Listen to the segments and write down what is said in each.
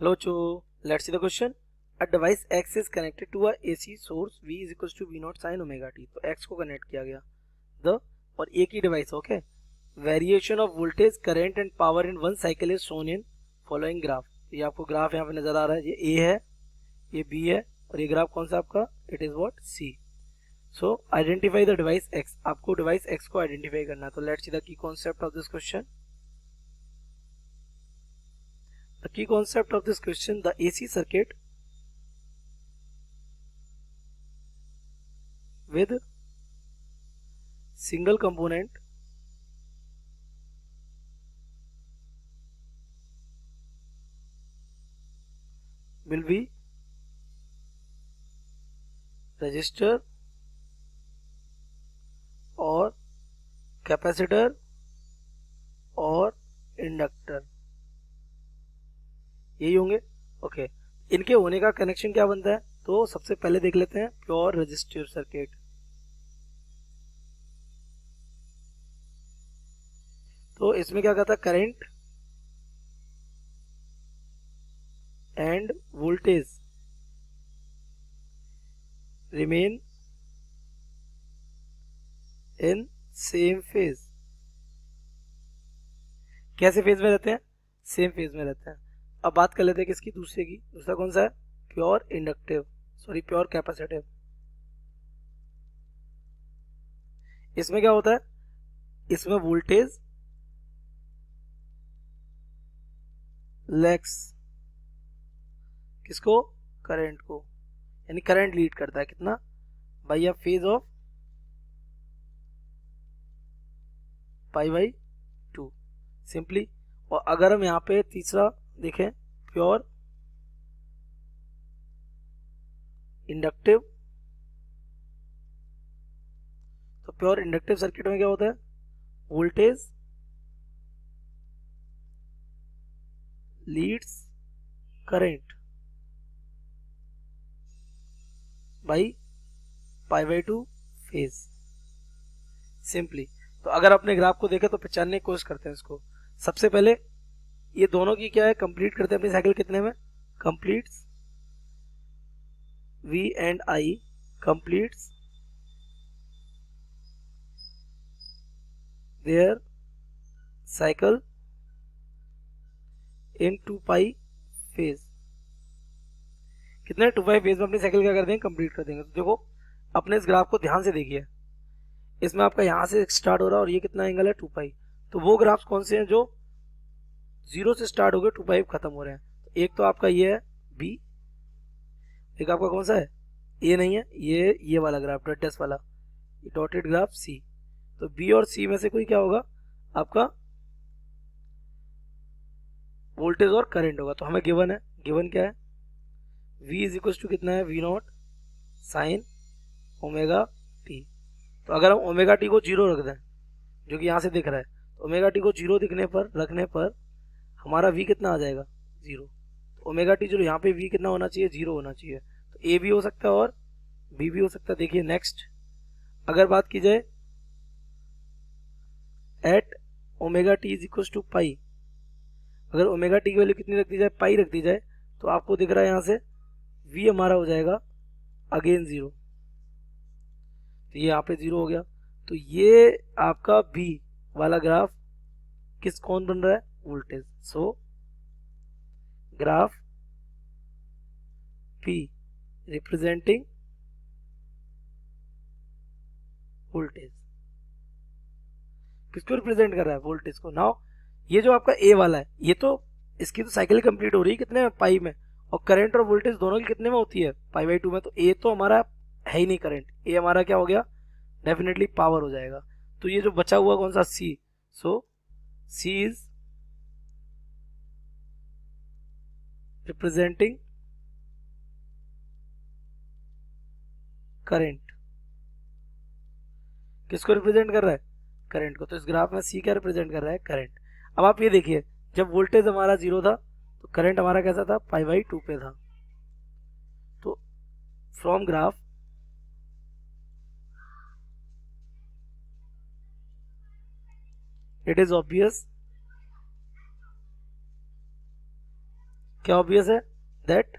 Hello, Cho. Let's see the question. A device X is connected to a AC source V is equals to V naught sin omega t. तो X को connect किया गया the और एक ही device okay variation of voltage current and power in one cycle is shown in following graph. ये आपको graph यहाँ पे नजर आ रहा है. ये A है, ये B है और ये ग्राफ कौन सा आपका it is what C. So identify the device X. आपको डिवाइस X को आइडेंटिफाई करना है. तो let's see the key concept of this question. The key concept of this question, the AC circuit with single component will be resistor और capacitor और inductor. यही होंगे okay. इनके होने का कनेक्शन क्या बनता है तो सबसे पहले देख लेते हैं प्योर रेजिस्टिव सर्किट. तो इसमें क्या कहता है current end voltage remain in same phase. कैसे फेज में रहते हैं? सेम फेज में रहते हैं. अब बात कर लेते हैं किसकी, दूसरे की. दूसरा कौन सा है? Pure inductive sorry pure capacitive. इसमें क्या होता है, इसमें वोल्टेज लैग्स किसको? करंट को. यानी करंट लीड करता है कितना? By a phase of pi by 2 simply. और अगर हम यहाँ पे तीसरा देखें प्योर इंडक्टिव, तो प्योर इंडक्टिव सर्किट में क्या होता है? Voltage leads current by pi by 2 phase simply. तो अगर अपने ग्राफ को देखें तो पहचानने की कोशिश करते हैं इसको. सबसे पहले ये दोनों की क्या है, कंप्लीट करते हैं अपनी साइकिल कितने में? Completes V and I completes their cycle in 2 pi phase. कितने 2 pi phase में अपनी साइकिल क्या कर देंगे? कंप्लीट कर देंगे. तो देखो अपने इस ग्राफ को ध्यान से देखिए. इसमें आपका यहाँ से स्टार्ट हो रहा है और ये कितना एंगल है? 2 pi. तो वो ग्राफ्स कौन से हैं जो 0 से स्टार्ट हो गए 2 pi खत्म हो रहे हैं? तो एक तो आपका ये है B, एक आपका कौन सा है? ये नहीं है, ये वाला ग्राफ डॉटेड वाला, ये डॉटेड ग्राफ C. तो B और C में से कोई क्या होगा? आपका वोल्टेज और करंट होगा. तो हमें गिवन है, गिवन क्या है? V इज इक्वल टू कितना है? V not sine omega T. तो अगर हम ओमेगा टी को 0 रख दें जो कि यहाँ से दिख रहा है, तो ओमेगा टी को 0 दिखने पर रखने पर हमारा V कितना आ जाएगा? 0. तो ओमेगा टी जो यहाँ पे V कितना होना चाहिए? 0 होना चाहिए. तो A भी हो सकता है और B भी हो सकता है. देखिए नेक्स्ट अगर बात की जाए at omega t is equal to pi, अगर ओमेगा टी की वैल्यू कितनी रख दी जाए? पाई रख दी जाए, तो आपको दिख रहा है यहाँ से V हमारा हो जाएगा अगेन 0. तो ये यहाँ पे 0 हो गया. तो ये आपका B वाला ग्राफ किस कौन बन रहा है? वोल्टेज. सो ग्राफ P रिप्रेजेंटिंग वोल्टेज. किसको रिप्रेजेंट कर रहा है? वोल्टेज को. नाउ ये जो आपका A वाला है, ये तो इसकी तो साइकिल कंप्लीट हो रही है कितने में? पाई में. और करंट और वोल्टेज दोनों की कितने में होती है? पाई बाई 2 में. तो A तो हमारा है ही नहीं करंट. A हमारा क्या हो गया? डेफिनेटली पावर हो जाएगा. तो ये जो बचा हुआ कौन सा? C. So C is representing current. किसको रिप्रेजेंट कर रहा है? करंट को. तो इस ग्राफ में C क्या रिप्रेजेंट कर रहा है? करंट. अब आप ये देखिए जब वोल्टेज हमारा 0 था तो करंट हमारा कैसा था? पाई बाई 2 पे था. तो from graph it is obvious क्या ऑब्वियस है? That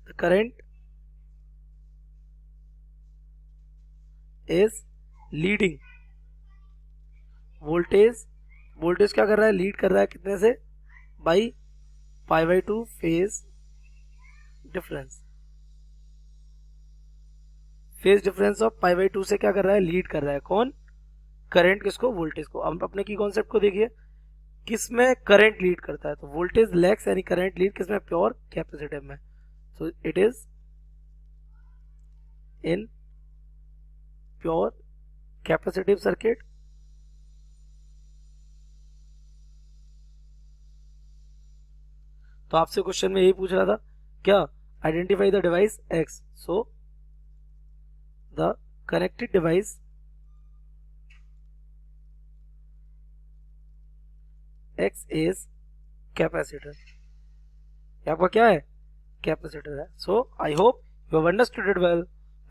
the current is leading voltage. Voltage क्या कर रहा है? लीड कर रहा है कितने से? By π/2 phase difference. Phase difference of π/2 से क्या कर रहा है? लीड कर रहा है। कौन? करंट किसको? वोल्टेज को। अब अपने की कॉन्सेप्ट को देखिए, किस में करंट लीड करता है? तो वोल्टेज लैग्स यानी करंट लीड किस में? प्योर कैपेसिटिव में। So it is in pure capacitive circuit. तो आपसे क्वेश्चन में यही पूछ रहा था क्या? Identify the device X. So the connected device X is capacitor. आपका क्या है? कैपेसिटर है। So I hope you have understood it well.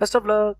Best of luck.